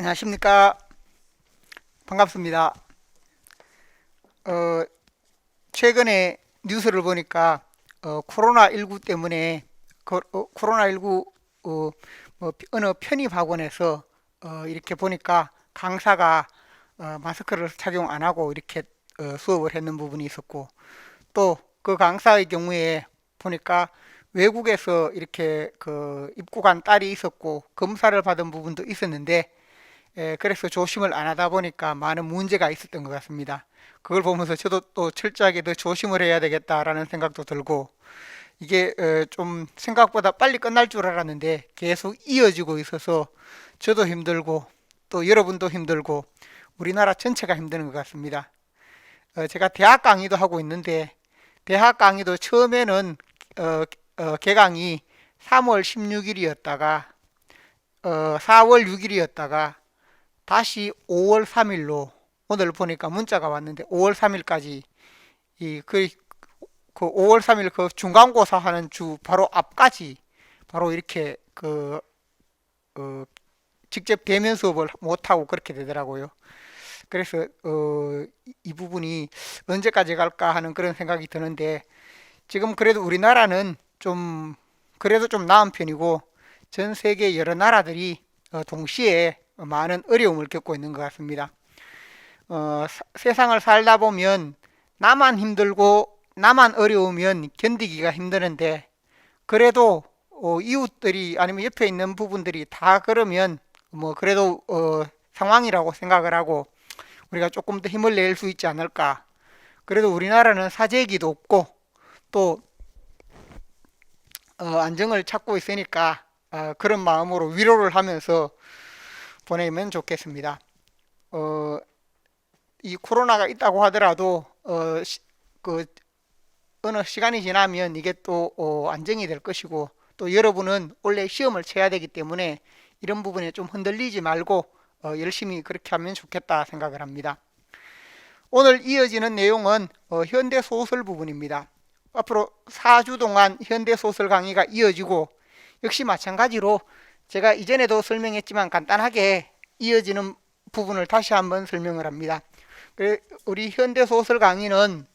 안녕하십니까. 반갑습니다. 어, 최근에 뉴스를 보니까 코로나19 때문에 코로나19 뭐 어느 편입학원에서 이렇게 보니까 강사가 마스크를 착용 안 하고 이렇게 수업을 했는 부분이 있었고, 또 그 강사의 경우에 보니까 외국에서 이렇게 입국한 딸이 있었고 검사를 받은 부분도 있었는데, 그래서 조심을 안 하다 보니까 많은 문제가 있었던 것 같습니다. 그걸 보면서 저도 또 철저하게 더 조심을 해야 되겠다라는 생각도 들고, 이게 좀 생각보다 빨리 끝날 줄 알았는데 계속 이어지고 있어서 저도 힘들고 또 여러분도 힘들고 우리나라 전체가 힘드는 것 같습니다. 제가 대학 강의도 하고 있는데, 대학 강의도 처음에는 개강이 3월 16일이었다가 4월 6일이었다가 다시 5월 3일로, 오늘 보니까 문자가 왔는데 5월 3일까지, 그 5월 3일 그 중간고사 하는 주 바로 앞까지 바로 이렇게 어, 직접 대면 수업을 못하고 그렇게 되더라고요. 그래서 이 부분이 언제까지 갈까 하는 그런 생각이 드는데, 지금 그래도 우리나라는 좀 그래도 좀 나은 편이고 전 세계 여러 나라들이 동시에 많은 어려움을 겪고 있는 것 같습니다. 세상을 살다 보면 나만 힘들고 나만 어려우면 견디기가 힘드는데, 그래도 이웃들이 아니면 옆에 있는 부분들이 다 그러면 뭐 그래도 상황이라고 생각을 하고 우리가 조금 더 힘을 낼 수 있지 않을까. 그래도 우리나라는 사재기도 없고 또 안정을 찾고 있으니까 그런 마음으로 위로를 하면서 보내면 좋겠습니다. 어, 이 코로나가 있다고 하더라도 그 어느 시간이 지나면 이게 또 안정이 될 것이고, 또 여러분은 원래 시험을 쳐야 되기 때문에 이런 부분에 좀 흔들리지 말고 열심히 그렇게 하면 좋겠다 생각을 합니다. 오늘 이어지는 내용은 현대 소설 부분입니다. 앞으로 4주 동안 현대 소설 강의가 이어지고, 역시 마찬가지로 제가 이전에도 설명했지만 간단하게 이어지는 부분을 다시 한번 설명을 합니다. 우리 현대 소설 강의는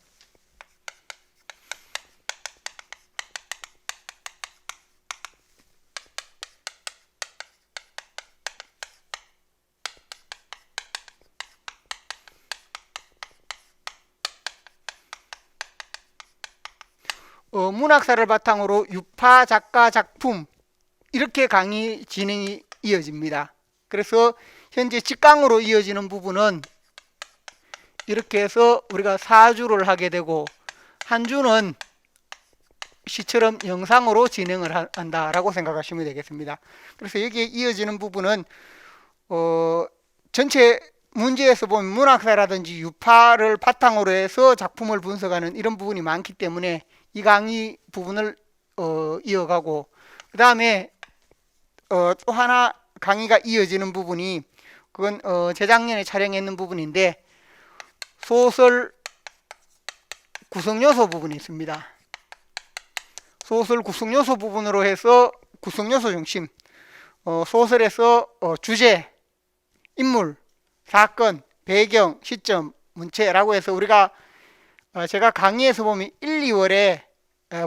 문학사를 바탕으로 유파 작가 작품, 이렇게 강의 진행이 이어집니다. 그래서 현재 직강으로 이어지는 부분은 이렇게 해서 우리가 4주를 하게 되고, 한 주는 시처럼 영상으로 진행을 한다라고 생각하시면 되겠습니다. 그래서 여기에 이어지는 부분은 전체 문제에서 보면 문학사라든지 유파를 바탕으로 해서 작품을 분석하는 이런 부분이 많기 때문에 이 강의 부분을 이어가고, 그 다음에 또 하나 강의가 이어지는 부분이, 그건 재작년에 촬영했는 부분인데, 소설 구성요소 부분이 있습니다. 소설 구성요소 부분으로 해서 구성요소 중심, 소설에서 주제, 인물, 사건, 배경, 시점, 문체라고 해서 우리가 제가 강의에서 보면 1, 2월에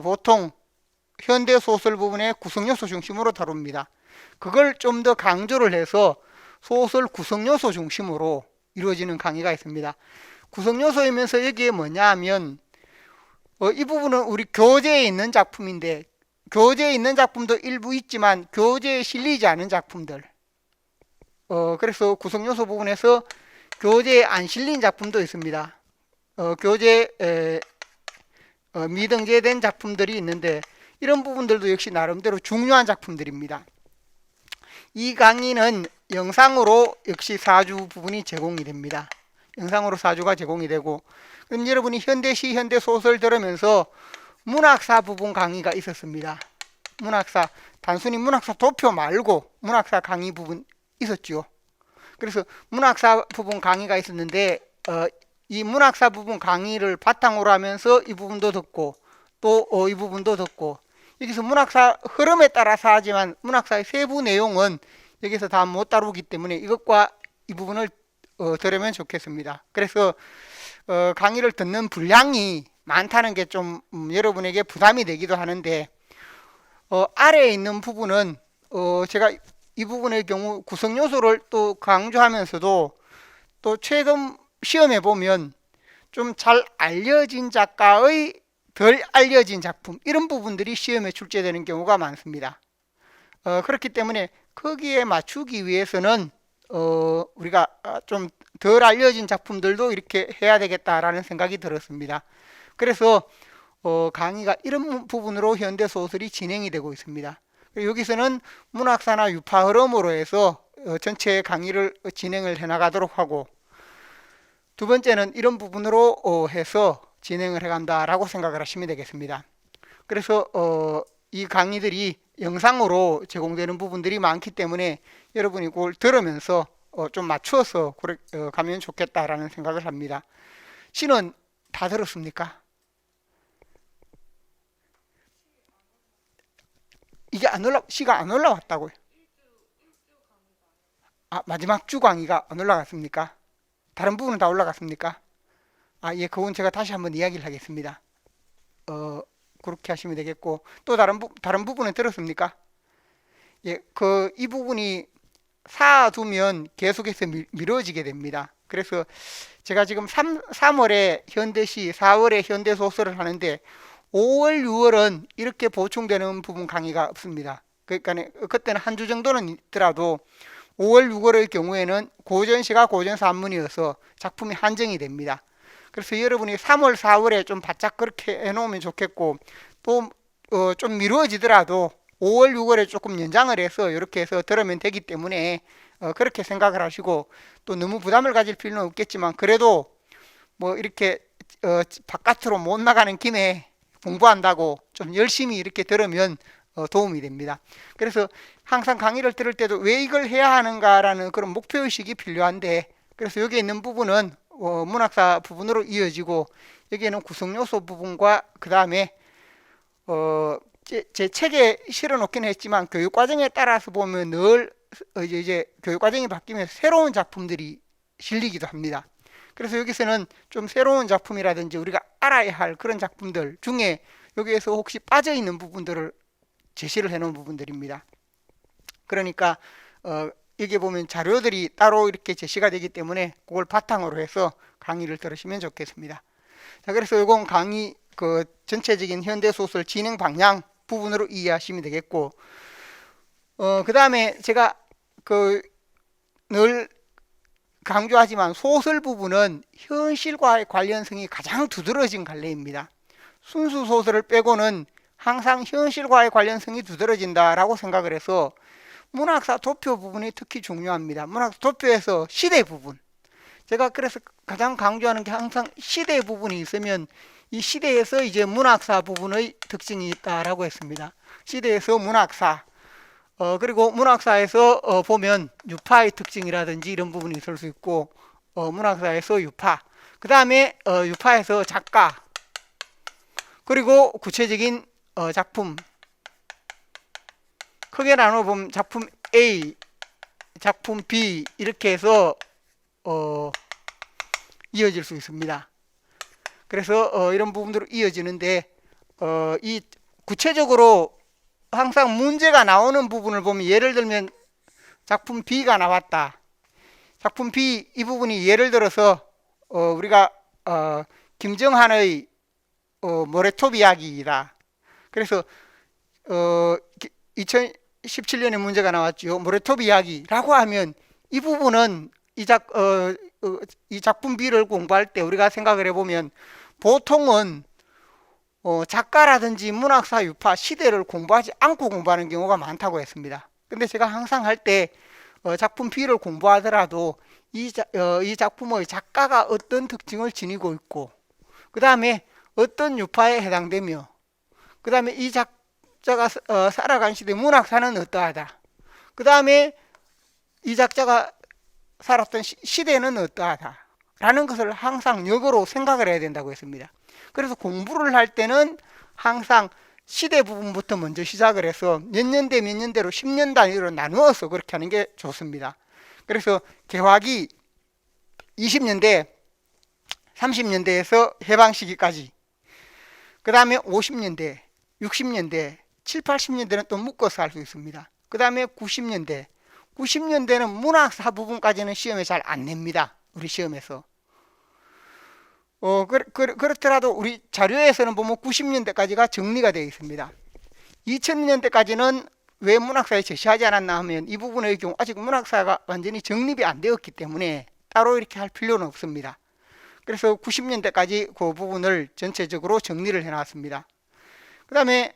보통 현대소설 부분의 구성요소 중심으로 다룹니다. 그걸 좀 더 강조를 해서 소설 구성요소 중심으로 이루어지는 강의가 있습니다. 구성요소이면서 여기에 뭐냐 하면, 이 부분은 우리 교재에 있는 작품인데, 교재에 있는 작품도 일부 있지만 교재에 실리지 않은 작품들, 그래서 구성요소 부분에서 교재에 안 실린 작품도 있습니다. 교재에 미등재된 작품들이 있는데, 이런 부분들도 역시 나름대로 중요한 작품들입니다. 이 강의는 영상으로 역시 4주 부분이 제공이 됩니다. 영상으로 4주가 제공이 되고, 그럼 여러분이 현대시, 현대소설 들으면서 문학사 부분 강의가 있었습니다. 문학사, 단순히 문학사 도표 말고 문학사 강의 부분 있었죠. 그래서 문학사 부분 강의가 있었는데, 이 문학사 부분 강의를 바탕으로 하면서 이 부분도 듣고 또 이 부분도 듣고, 여기서 문학사 흐름에 따라서 하지만 문학사의 세부 내용은 여기서 다 못 다루기 때문에 이것과 이 부분을 들으면 좋겠습니다. 그래서 강의를 듣는 분량이 많다는 게 좀 여러분에게 부담이 되기도 하는데 아래에 있는 부분은 제가 이 부분의 경우 구성 요소를 또 강조하면서도 또 최근 시험에 보면 좀 잘 알려진 작가의 덜 알려진 작품 이런 부분들이 시험에 출제되는 경우가 많습니다. 그렇기 때문에 거기에 맞추기 위해서는 우리가 좀 덜 알려진 작품들도 이렇게 해야 되겠다라는 생각이 들었습니다. 그래서 강의가 이런 부분으로 현대소설이 진행이 되고 있습니다. 여기서는 문학사나 유파 흐름으로 해서 전체 강의를 진행을 해 나가도록 하고, 두 번째는 이런 부분으로 해서 진행을 해간다라고 생각을 하시면 되겠습니다. 그래서 이 강의들이 영상으로 제공되는 부분들이 많기 때문에 여러분이 그걸 들으면서 좀 맞추어서 가면 좋겠다라는 생각을 합니다. 시는 다 들었습니까? 이게 시가 안 올라왔다고요? 마지막 주 강의가 안 올라갔습니까? 다른 부분은 다 올라갔습니까? 예, 그건 제가 다시 한번 이야기를 하겠습니다. 그렇게 하시면 되겠고, 또 다른 부분은 들었습니까? 예, 이 부분이 쌓아두면 계속해서 미뤄지게 됩니다. 그래서 제가 지금 3월에 현대시, 4월에 현대소설을 하는데 5월, 6월은 이렇게 보충되는 부분 강의가 없습니다. 그러니까 그때는 한 주 정도는 있더라도 5월, 6월의 경우에는 고전시가 고전산문이어서 작품이 한정이 됩니다. 그래서 여러분이 3월, 4월에 좀 바짝 그렇게 해놓으면 좋겠고, 또 좀 미루어지더라도 5월, 6월에 조금 연장을 해서 이렇게 해서 들으면 되기 때문에 그렇게 생각을 하시고, 또 너무 부담을 가질 필요는 없겠지만 그래도 뭐 이렇게 바깥으로 못 나가는 김에 공부한다고 좀 열심히 이렇게 들으면 도움이 됩니다. 그래서 항상 강의를 들을 때도 왜 이걸 해야 하는가라는 그런 목표의식이 필요한데, 그래서 여기 있는 부분은 문학사 부분으로 이어지고, 여기에는 구성요소 부분과 그 다음에 제 책에 실어놓긴 했지만 교육과정에 따라서 보면 늘 이제 교육과정이 바뀌면서 새로운 작품들이 실리기도 합니다. 그래서 여기서는 좀 새로운 작품이라든지 우리가 알아야 할 그런 작품들 중에 여기에서 혹시 빠져있는 부분들을 제시를 해놓은 부분들입니다. 그러니까 여기 보면 자료들이 따로 이렇게 제시가 되기 때문에 그걸 바탕으로 해서 강의를 들으시면 좋겠습니다. 자, 그래서 이건 강의 전체적인 현대소설 진행 방향 부분으로 이해하시면 되겠고, 그 다음에 제가 늘 강조하지만 소설 부분은 현실과의 관련성이 가장 두드러진 갈래입니다. 순수 소설을 빼고는 항상 현실과의 관련성이 두드러진다라고 생각을 해서 문학사 도표 부분이 특히 중요합니다. 문학사 도표에서 시대 부분, 제가 그래서 가장 강조하는 게 항상 시대 부분이 있으면 이 시대에서 이제 문학사 부분의 특징이 있다라고 했습니다. 시대에서 문학사, 그리고 문학사에서 보면 유파의 특징이라든지 이런 부분이 있을 수 있고, 문학사에서 유파, 그 다음에 유파에서 작가, 그리고 구체적인 작품, 크게 나눠보면 작품 A, 작품 B 이렇게 해서 이어질 수 있습니다. 그래서 이런 부분으로 이어지는데, 이 구체적으로 항상 문제가 나오는 부분을 보면, 예를 들면 작품 B가 나왔다. 작품 B 이 부분이 예를 들어서 우리가 김정한의 모래톱 이야기이다. 그래서 2017년에 문제가 나왔죠. 모래톱 이야기라고 하면 이 부분은 이 작품 B를 공부할 때 우리가 생각을 해보면 보통은 작가라든지 문학사 유파 시대를 공부하지 않고 공부하는 경우가 많다고 했습니다. 근데 제가 항상 할 때 작품 B를 공부하더라도 이 작품의 작가가 어떤 특징을 지니고 있고, 그 다음에 어떤 유파에 해당되며, 그 다음에 이 작자가 살아간 시대 문학사는 어떠하다, 그 다음에 이 작자가 살았던 시대는 어떠하다 라는 것을 항상 역으로 생각을 해야 된다고 했습니다. 그래서 공부를 할 때는 항상 시대 부분부터 먼저 시작을 해서 몇 년대 몇 년대로 10년 단위로 나누어서 그렇게 하는 게 좋습니다. 그래서 개화기 20년대, 30년대에서 해방 시기까지, 그 다음에 50년대, 60년대, 7, 80년대는 또 묶어서 할 수 있습니다. 그 다음에 90년대, 90년대는 문학사 부분까지는 시험에 잘 안 냅니다. 우리 시험에서. 그렇더라도 우리 자료에서는 보면 90년대까지가 정리가 되어 있습니다. 2000년대까지는 왜 문학사에 제시하지 않았나 하면 이 부분의 경우 아직 문학사가 완전히 정립이 안 되었기 때문에 따로 이렇게 할 필요는 없습니다. 그래서 90년대까지 그 부분을 전체적으로 정리를 해놨습니다. 그 다음에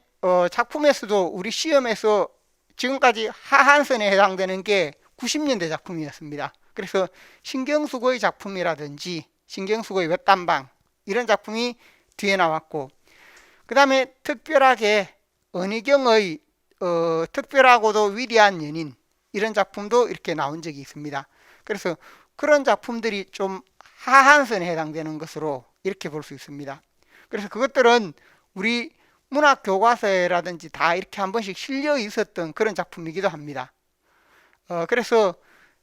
작품에서도 우리 시험에서 지금까지 하한선에 해당되는 게 90년대 작품이었습니다. 그래서 신경수거의 작품이라든지 신경수거의 웹단방 이런 작품이 뒤에 나왔고, 그 다음에 특별하게 은희경의 특별하고도 위대한 연인 이런 작품도 이렇게 나온 적이 있습니다. 그래서 그런 작품들이 좀 하한선에 해당되는 것으로 이렇게 볼 수 있습니다. 그래서 그것들은 우리 문학 교과서라든지 다 이렇게 한 번씩 실려 있었던 그런 작품이기도 합니다. 그래서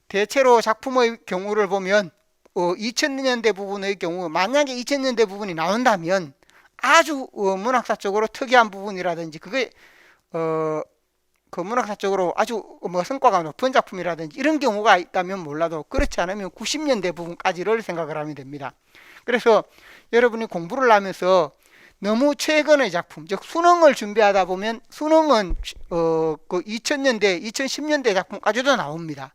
대체로 작품의 경우를 보면 2000년대 부분의 경우, 만약에 2000년대 부분이 나온다면 아주 문학사 쪽으로 특이한 부분이라든지 그게 그 문학사 쪽으로 아주 성과가 높은 작품이라든지 이런 경우가 있다면 몰라도, 그렇지 않으면 90년대 부분까지를 생각을 하면 됩니다. 그래서 여러분이 공부를 하면서 너무 최근의 작품, 즉 수능을 준비하다 보면 수능은 그 2000년대, 2010년대 작품까지도 나옵니다.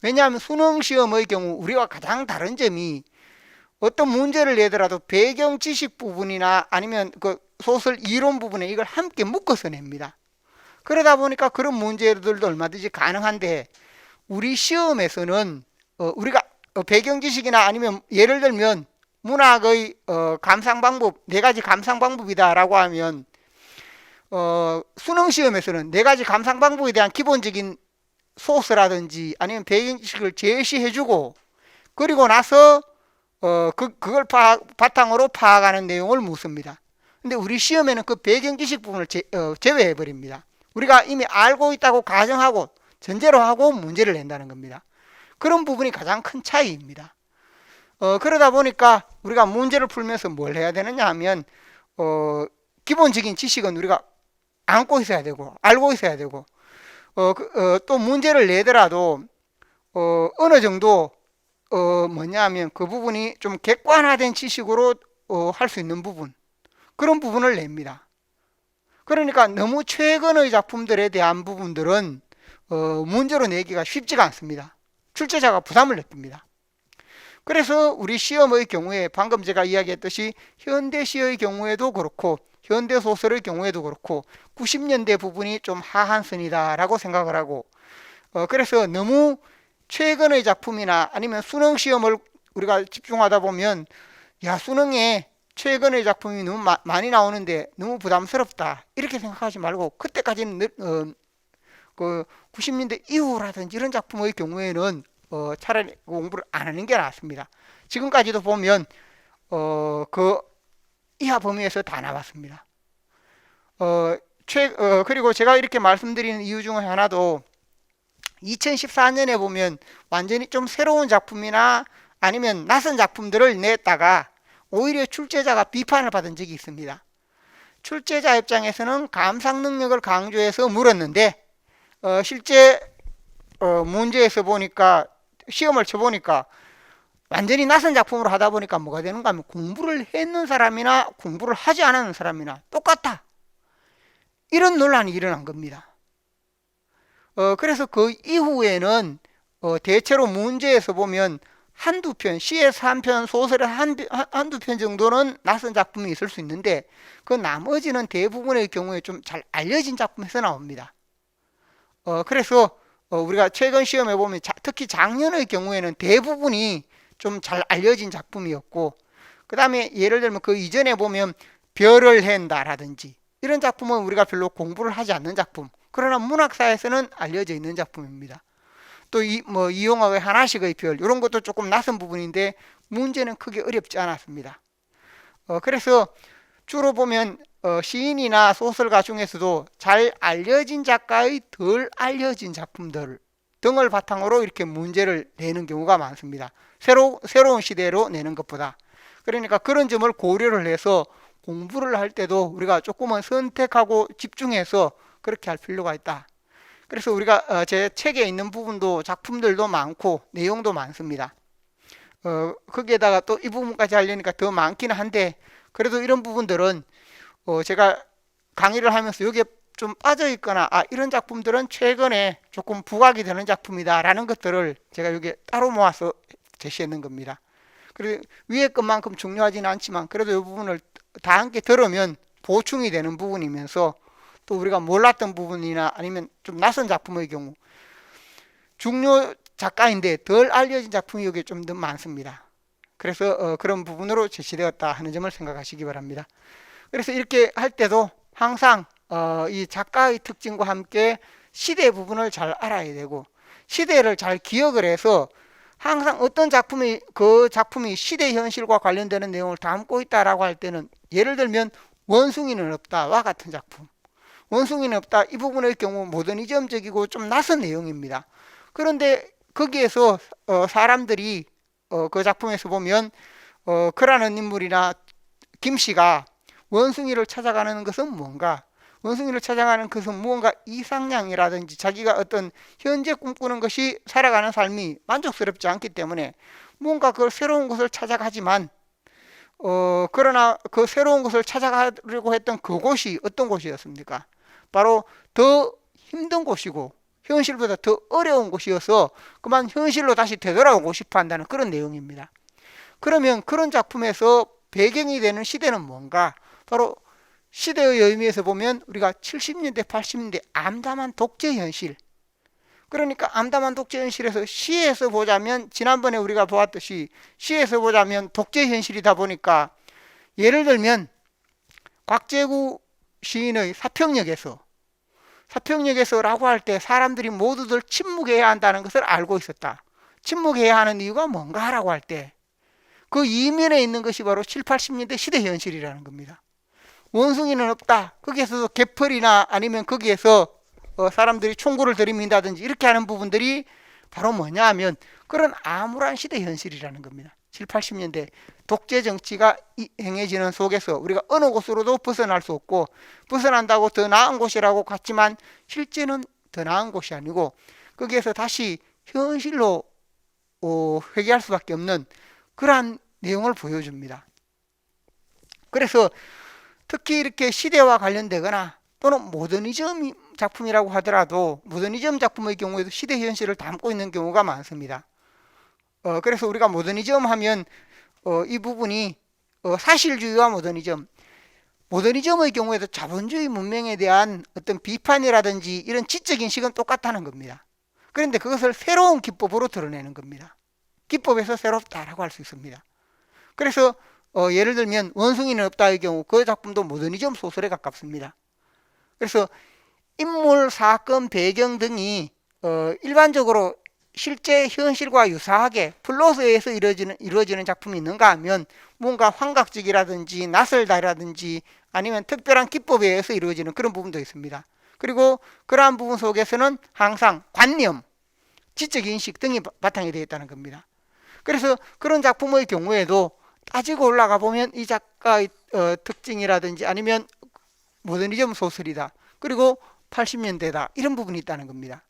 왜냐하면 수능 시험의 경우 우리와 가장 다른 점이 어떤 문제를 내더라도 배경 지식 부분이나 아니면 그 소설 이론 부분에 이걸 함께 묶어서 냅니다. 그러다 보니까 그런 문제들도 얼마든지 가능한데, 우리 시험에서는 우리가 배경 지식이나 아니면 예를 들면 문학의 감상 방법, 네 가지 감상 방법이다라고 하면 수능 시험에서는 네 가지 감상 방법에 대한 기본적인 소스라든지 아니면 배경 지식을 제시해주고, 그리고 나서 그걸 바탕으로 파악하는 내용을 묻습니다. 근데 우리 시험에는 그 배경 지식 부분을 제외해 버립니다. 우리가 이미 알고 있다고 가정하고 전제로 하고 문제를 낸다는 겁니다. 그런 부분이 가장 큰 차이입니다. 그러다 보니까 우리가 문제를 풀면서 뭘 해야 되느냐 하면 기본적인 지식은 우리가 안고 있어야 되고 알고 있어야 되고, 또 문제를 내더라도 어느 정도 뭐냐 하면 그 부분이 좀 객관화된 지식으로 할 수 있는 부분, 그런 부분을 냅니다. 그러니까 너무 최근의 작품들에 대한 부분들은 문제로 내기가 쉽지가 않습니다. 출제자가 부담을 느낍니다. 그래서 우리 시험의 경우에 방금 제가 이야기했듯이 현대시의 경우에도 그렇고 현대소설의 경우에도 그렇고 90년대 부분이 좀 하한선이다 라고 생각을 하고, 그래서 너무 최근의 작품이나 아니면 수능 시험을 우리가 집중하다 보면 야, 수능에 최근의 작품이 너무 많이 나오는데 너무 부담스럽다 이렇게 생각하지 말고, 그때까지는 그 90년대 이후라든지 이런 작품의 경우에는 차라리 공부를 안 하는 게 낫습니다. 지금까지도 보면 그 이하 범위에서 다 나왔습니다. 그리고 제가 이렇게 말씀드리는 이유 중 하나도 2014년에 보면 완전히 좀 새로운 작품이나 아니면 낯선 작품들을 냈다가 오히려 출제자가 비판을 받은 적이 있습니다. 출제자 입장에서는 감상 능력을 강조해서 물었는데 실제 문제에서 보니까, 시험을 쳐보니까 완전히 낯선 작품으로 하다 보니까 뭐가 되는가 하면 공부를 했는 사람이나 공부를 하지 않은 사람이나 똑같다, 이런 논란이 일어난 겁니다. 그래서 그 이후에는 대체로 문제에서 보면 한두 편, 시에서 한 편, 소설에 한두 편 정도는 낯선 작품이 있을 수 있는데 그 나머지는 대부분의 경우에 좀 잘 알려진 작품에서 나옵니다. 그래서 우리가 최근 시험에 보면 특히 작년의 경우에는 대부분이 좀 잘 알려진 작품이었고, 그 다음에 예를 들면 그 이전에 보면 별을 헨다라든지 이런 작품은 우리가 별로 공부를 하지 않는 작품, 그러나 문학사에서는 알려져 있는 작품입니다. 또 이용학의 하나씩의 별, 이런 것도 조금 낯선 부분인데 문제는 크게 어렵지 않았습니다. 그래서 주로 보면 시인이나 소설가 중에서도 잘 알려진 작가의 덜 알려진 작품들 등을 바탕으로 이렇게 문제를 내는 경우가 많습니다. 새로운 시대로 내는 것보다. 그러니까 그런 점을 고려를 해서 공부를 할 때도 우리가 조금은 선택하고 집중해서 그렇게 할 필요가 있다. 그래서 우리가 제 책에 있는 부분도 작품들도 많고 내용도 많습니다. 거기에다가 또 이 부분까지 하려니까 더 많기는 한데, 그래도 이런 부분들은 제가 강의를 하면서 여기에 좀 빠져 있거나 이런 작품들은 최근에 조금 부각이 되는 작품이다 라는 것들을 제가 여기에 따로 모아서 제시했는 겁니다. 그리고 위에 것만큼 중요하지는 않지만 그래도 이 부분을 다 함께 들으면 보충이 되는 부분이면서, 또 우리가 몰랐던 부분이나 아니면 좀 낯선 작품의 경우 중요 작가인데 덜 알려진 작품이 여기에 좀 더 많습니다. 그래서 그런 부분으로 제시되었다 하는 점을 생각하시기 바랍니다. 그래서 이렇게 할 때도 항상 이 작가의 특징과 함께 시대 부분을 잘 알아야 되고, 시대를 잘 기억을 해서 항상 어떤 작품이 그 작품이 시대 현실과 관련되는 내용을 담고 있다라고 할 때는, 예를 들면 원숭이는 없다와 같은 작품, 원숭이는 없다 이 부분의 경우 모더니즘적이고 좀 낯선 내용입니다. 그런데 거기에서 사람들이 그 작품에서 보면 그라는 인물이나 김씨가 원숭이를 찾아가는 것은 뭔가, 원숭이를 찾아가는 것은 무언가 이상향이라든지 자기가 어떤 현재 꿈꾸는 것이 살아가는 삶이 만족스럽지 않기 때문에 뭔가 그 새로운 것을 찾아가지만 그러나 그 새로운 것을 찾아가려고 했던 그곳이 어떤 곳이었습니까? 바로 더 힘든 곳이고 현실보다 더 어려운 곳이어서 그만 현실로 다시 되돌아오고 싶어 한다는 그런 내용입니다. 그러면 그런 작품에서 배경이 되는 시대는 뭔가? 바로 시대의 의미에서 보면 우리가 70년대 80년대 암담한 독재 현실, 그러니까 암담한 독재 현실에서 시에서 보자면 지난번에 우리가 보았듯이 시에서 보자면 독재 현실이다 보니까, 예를 들면 곽재구 시인의 사평역에서라고 할 때 사람들이 모두들 침묵해야 한다는 것을 알고 있었다. 침묵해야 하는 이유가 뭔가 라고 할 때 그 이면에 있는 것이 바로 7, 80년대 시대 현실이라는 겁니다. 원숭이는 없다. 거기에서도 개펄이나 아니면 거기에서 사람들이 총구를 들이민다든지 이렇게 하는 부분들이 바로 뭐냐 하면 그런 암울한 시대 현실이라는 겁니다. 7, 80년대 독재 정치가 행해지는 속에서 우리가 어느 곳으로도 벗어날 수 없고, 벗어난다고 더 나은 곳이라고 같지만 실제는 더 나은 곳이 아니고 거기에서 다시 현실로 회귀할 수밖에 없는 그러한 내용을 보여줍니다. 그래서 특히 이렇게 시대와 관련되거나 또는 모더니즘 작품이라고 하더라도 모더니즘 작품의 경우에도 시대 현실을 담고 있는 경우가 많습니다. 그래서 우리가 모더니즘 하면 이 부분이 사실주의와 모더니즘의 경우에도 자본주의 문명에 대한 어떤 비판이라든지 이런 지적 인식은 똑같다는 겁니다. 그런데 그것을 새로운 기법으로 드러내는 겁니다. 기법에서 새롭다라고 할 수 있습니다. 그래서 예를 들면 원숭이는 없다의 경우 그 작품도 모더니즘 소설에 가깝습니다. 그래서 인물, 사건, 배경 등이 일반적으로 실제 현실과 유사하게 플롯에 의해서 이루어지는 작품이 있는가 하면 뭔가 환각적이라든지 낯설다라든지 아니면 특별한 기법에 의해서 이루어지는 그런 부분도 있습니다. 그리고 그러한 부분 속에서는 항상 관념, 지적인식 등이 바탕이 되어 있다는 겁니다. 그래서 그런 작품의 경우에도 따지고 올라가 보면 이 작가의 특징이라든지 아니면 모더니즘 소설이다, 그리고 80년대다 이런 부분이 있다는 겁니다.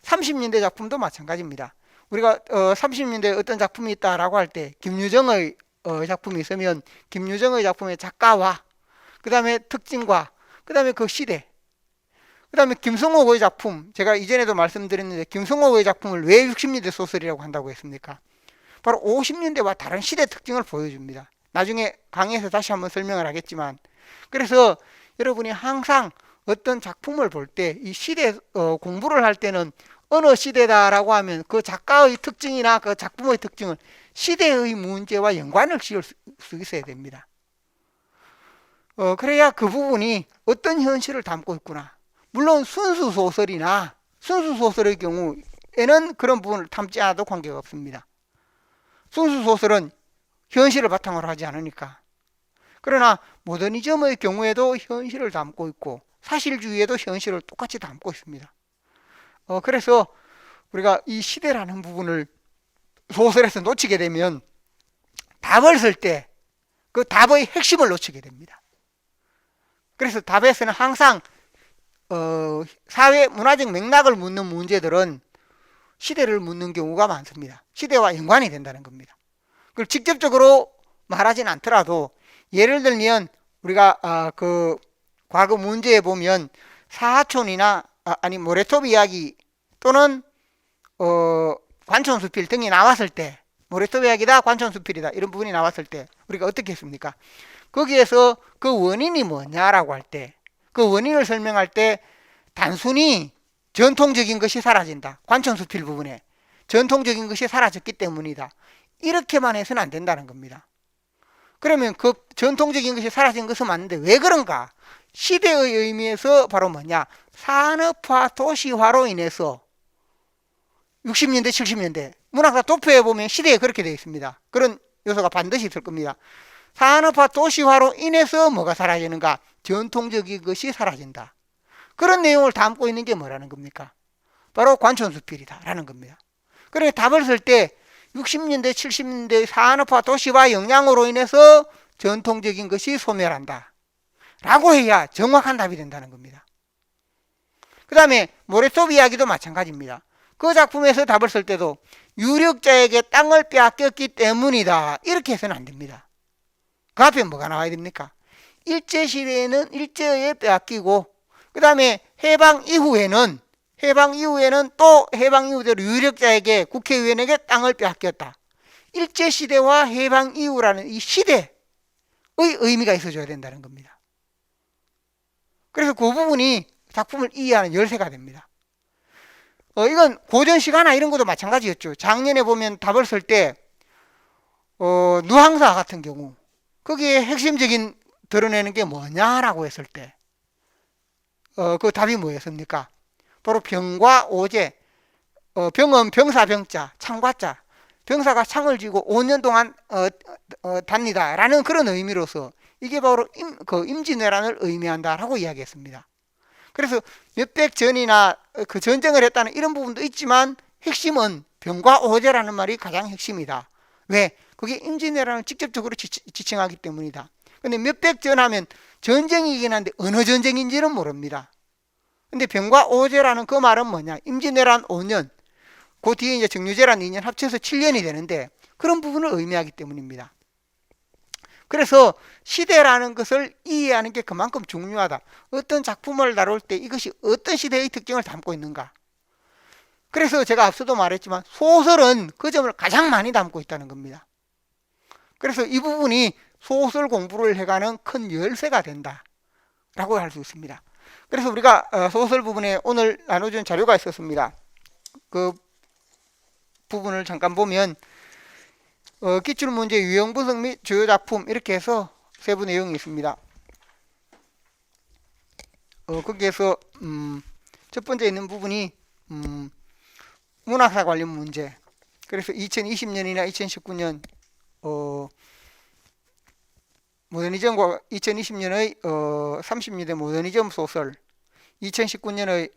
30년대 작품도 마찬가지입니다. 우리가 30년대에 어떤 작품이 있다라고 할 때 김유정의 작품이 있으면 김유정의 작품의 작가와 그 다음에 특징과 그 다음에 그 시대, 그 다음에 김성옥의 작품, 제가 이전에도 말씀드렸는데 김성옥의 작품을 왜 60년대 소설이라고 한다고 했습니까? 바로 50년대와 다른 시대 특징을 보여줍니다. 나중에 강의에서 다시 한번 설명을 하겠지만, 그래서 여러분이 항상 어떤 작품을 볼 때 이 시대 공부를 할 때는 어느 시대다라고 하면 그 작가의 특징이나 그 작품의 특징을 시대의 문제와 연관을 지을 수 있어야 됩니다. 그래야 그 부분이 어떤 현실을 담고 있구나. 물론 순수 소설의 경우에는 그런 부분을 담지 않아도 관계가 없습니다. 순수 소설은 현실을 바탕으로 하지 않으니까. 그러나 모더니즘의 경우에도 현실을 담고 있고 사실주의에도 현실을 똑같이 담고 있습니다. 그래서 우리가 이 시대라는 부분을 소설에서 놓치게 되면 답을 쓸 때 그 답의 핵심을 놓치게 됩니다. 그래서 답에서는 항상 사회 문화적 맥락을 묻는 문제들은 시대를 묻는 경우가 많습니다. 시대와 연관이 된다는 겁니다. 그걸 직접적으로 말하진 않더라도 예를 들면 우리가 그 과거 문제에 보면 사하촌이나 아니 모래톱 이야기 또는 관촌수필 등이 나왔을 때 모래톱 이야기다 관촌수필이다 이런 부분이 나왔을 때 우리가 어떻게 했습니까? 거기에서 그 원인이 뭐냐라고 할 때 그 원인을 설명할 때 단순히 전통적인 것이 사라진다. 관촌수필 부분에 전통적인 것이 사라졌기 때문이다. 이렇게만 해서는 안 된다는 겁니다. 그러면 그 전통적인 것이 사라진 것은 맞는데 왜 그런가? 시대의 의미에서 바로 뭐냐? 산업화 도시화로 인해서 60년대 70년대 문학사 도표에 보면 시대에 그렇게 되어 있습니다. 그런 요소가 반드시 있을 겁니다. 산업화 도시화로 인해서 뭐가 사라지는가? 전통적인 것이 사라진다. 그런 내용을 담고 있는 게 뭐라는 겁니까? 바로 관촌수필이다 라는 겁니다. 그래 답을 쓸 때 60년대 70년대 산업화 도시화 영향으로 인해서 전통적인 것이 소멸한다 라고 해야 정확한 답이 된다는 겁니다. 그 다음에 모래톱 이야기도 마찬가지입니다. 그 작품에서 답을 쓸 때도 유력자에게 땅을 빼앗겼기 때문이다 이렇게 해서는 안 됩니다. 그 앞에 뭐가 나와야 됩니까? 일제시대에는 일제에 빼앗기고 그 다음에 해방 이후에는 또 해방 이후대로 유력자에게 국회의원에게 땅을 빼앗겼다. 일제시대와 해방 이후라는 이 시대의 의미가 있어줘야 된다는 겁니다. 그래서 그 부분이 작품을 이해하는 열쇠가 됩니다. 이건 고전시가나 이런 것도 마찬가지였죠. 작년에 보면 답을 쓸 때 누항사 같은 경우 거기에 핵심적인 드러내는 게 뭐냐라고 했을 때 그 답이 뭐였습니까? 바로 병과 오제. 병은 병사 병자, 창과자. 병사가 창을 쥐고 5년 동안 답니다라는 그런 의미로서 이게 바로 임진왜란을 의미한다라고 이야기했습니다. 그래서 몇백 전이나 그 전쟁을 했다는 이런 부분도 있지만 핵심은 병과 오제라는 말이 가장 핵심이다. 왜? 그게 임진왜란을 직접적으로 지칭하기 때문이다. 근데 몇백 전 하면 전쟁이긴 한데 어느 전쟁인지는 모릅니다. 근데 병과 오제라는 그 말은 뭐냐? 임진왜란 5년, 그 뒤에 이제 정유재란 2년 합쳐서 7년이 되는데 그런 부분을 의미하기 때문입니다. 그래서 시대라는 것을 이해하는 게 그만큼 중요하다. 어떤 작품을 다룰 때 이것이 어떤 시대의 특징을 담고 있는가. 그래서 제가 앞서도 말했지만 소설은 그 점을 가장 많이 담고 있다는 겁니다. 그래서 이 부분이 소설 공부를 해가는 큰 열쇠가 된다 라고 할 수 있습니다. 그래서 우리가 소설 부분에 오늘 나눠준 자료가 있었습니다. 그 부분을 잠깐 보면 기출문제 유형분석 및 주요 작품 이렇게 해서 세부 내용이 있습니다. 거기에서 첫 번째 있는 부분이 문학사 관련 문제. 그래서 2020년이나 2019년 모더니즘과 2020년의 30년대 모더니즘 소설, 2019년의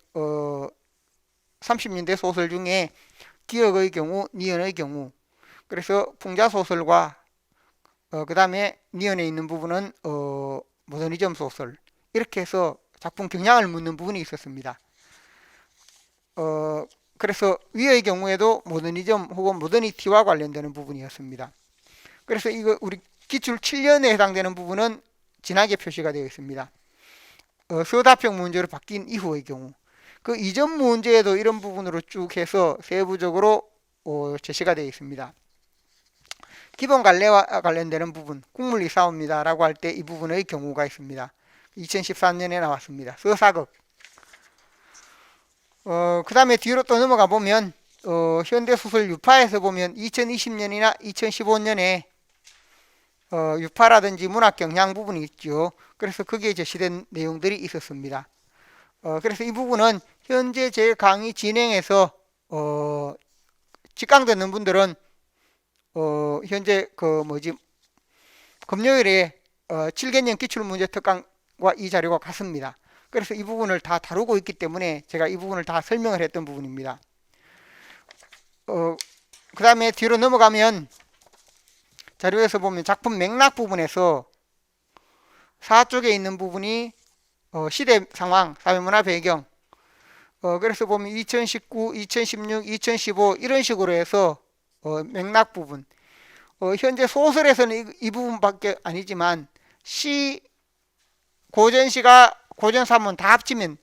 30년대 소설 중에 기억의 경우, 니은의 경우. 그래서 풍자소설과 그 다음에 니은에 있는 부분은 모더니즘 소설. 이렇게 해서 작품 경향을 묻는 부분이 있었습니다. 그래서 위의 경우에도 모더니즘 혹은 모더니티와 관련되는 부분이었습니다. 그래서 이거 우리 기출 7년에 해당되는 부분은 진하게 표시가 되어 있습니다. 서답형 문제로 바뀐 이후의 경우. 그 이전 문제에도 이런 부분으로 쭉 해서 세부적으로 제시가 되어 있습니다. 기본 갈래와 관련되는 부분, 국물이 싸웁니다 라고 할 때 이 부분의 경우가 있습니다. 2013년에 나왔습니다. 서사극. 그 다음에 뒤로 또 넘어가 보면 현대소설 유파에서 보면 2020년이나 2015년에 유파라든지 문학 경향 부분이 있죠. 그래서 거기에 제시된 내용들이 있었습니다. 그래서 이 부분은 현재 제 강의 진행에서 직강 듣는 분들은 현재 금요일에 7개년 기출문제 특강과 이 자료가 같습니다. 그래서 이 부분을 다 다루고 있기 때문에 제가 이 부분을 다 설명을 했던 부분입니다. 그 다음에 뒤로 넘어가면 자료에서 보면 작품 맥락 부분에서 4쪽에 있는 부분이 시대 상황, 사회문화 배경, 그래서 보면 2019, 2016, 2015 이런 식으로 해서 맥락 부분, 현재 소설에서는 이 부분밖에 아니지만 고전시가 고전사문 다 합치면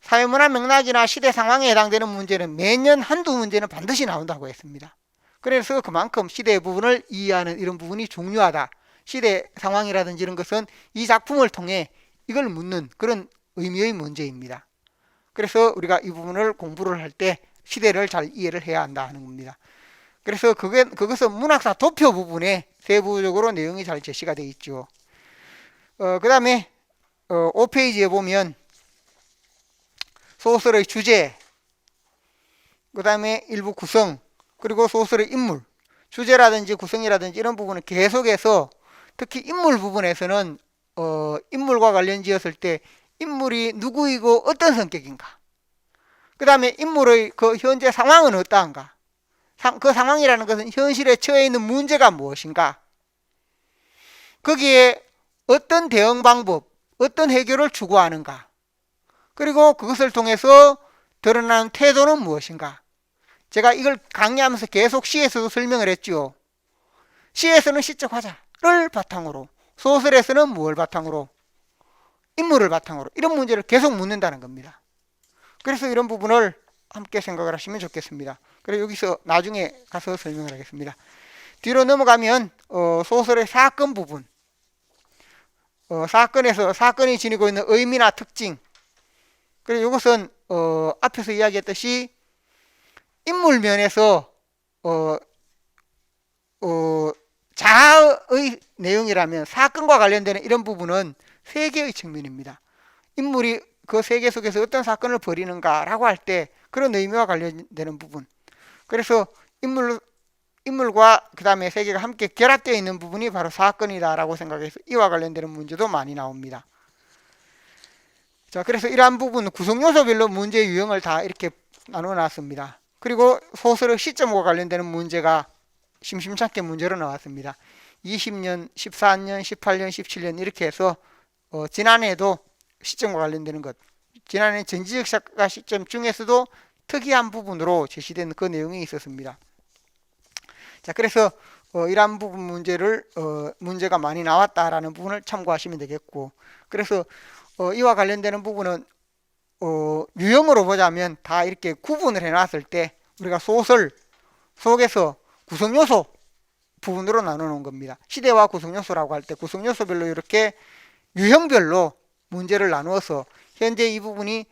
사회문화 맥락이나 시대 상황에 해당되는 문제는 매년 한두 문제는 반드시 나온다고 했습니다. 그래서 그만큼 시대 부분을 이해하는 이런 부분이 중요하다. 시대 상황이라든지 이런 것은 이 작품을 통해 이걸 묻는 그런 의미의 문제입니다. 그래서 우리가 이 부분을 공부를 할 때 시대를 잘 이해를 해야 한다 하는 겁니다. 그래서 그것은 문학사 도표 부분에 세부적으로 내용이 잘 제시가 되어 있죠. 그 다음에 5페이지에 보면 소설의 주제, 그 다음에 일부 구성, 그리고 소설의 인물, 주제라든지 구성이라든지 이런 부분은 계속해서 특히 인물 부분에서는 인물과 관련 지었을 때 인물이 누구이고 어떤 성격인가, 그 다음에 인물의 그 현재 상황은 어떠한가, 그 상황이라는 것은 현실에 처해 있는 문제가 무엇인가, 거기에 어떤 대응 방법, 어떤 해결을 추구하는가, 그리고 그것을 통해서 드러나는 태도는 무엇인가. 제가 이걸 강의하면서 계속 시에서도 설명을 했죠. 시에서는 시적 화자를 바탕으로, 소설에서는 무엇을 바탕으로, 인물을 바탕으로 이런 문제를 계속 묻는다는 겁니다. 그래서 이런 부분을 함께 생각을 하시면 좋겠습니다. 그래서 여기서 나중에 가서 설명을 하겠습니다. 뒤로 넘어가면 소설의 사건 부분, 사건에서 사건이 지니고 있는 의미나 특징, 그래서 이것은 앞에서 이야기했듯이 인물 면에서 자아의 내용이라면 사건과 관련되는 이런 부분은 세계의 측면입니다. 인물이 그 세계 속에서 어떤 사건을 벌이는가라고 할 때 그런 의미와 관련되는 부분. 그래서 인물과 그 다음에 세계가 함께 결합되어 있는 부분이 바로 사건이다라고 생각해서 이와 관련되는 문제도 많이 나옵니다. 자, 그래서 이러한 부분 구성요소별로 문제 유형을 다 이렇게 나눠 놨습니다. 그리고 소설의 시점과 관련되는 문제가 심심찮게 문제로 나왔습니다. 20년, 14년, 18년, 17년 이렇게 해서 지난해에도 시점과 관련되는 것, 지난해 전지적 작가 시점 중에서도 특이한 부분으로 제시된 그 내용이 있었습니다. 자, 그래서 이러한 부분 문제가 많이 나왔다라는 부분을 참고하시면 되겠고, 그래서 이와 관련되는 부분은 유형으로 보자면 다 이렇게 구분을 해놨을 때 우리가 소설 속에서 구성요소 부분으로 나눠놓은 겁니다. 시대와 구성요소라고 할 때 구성요소별로 이렇게 유형별로 문제를 나누어서 현재 이 부분이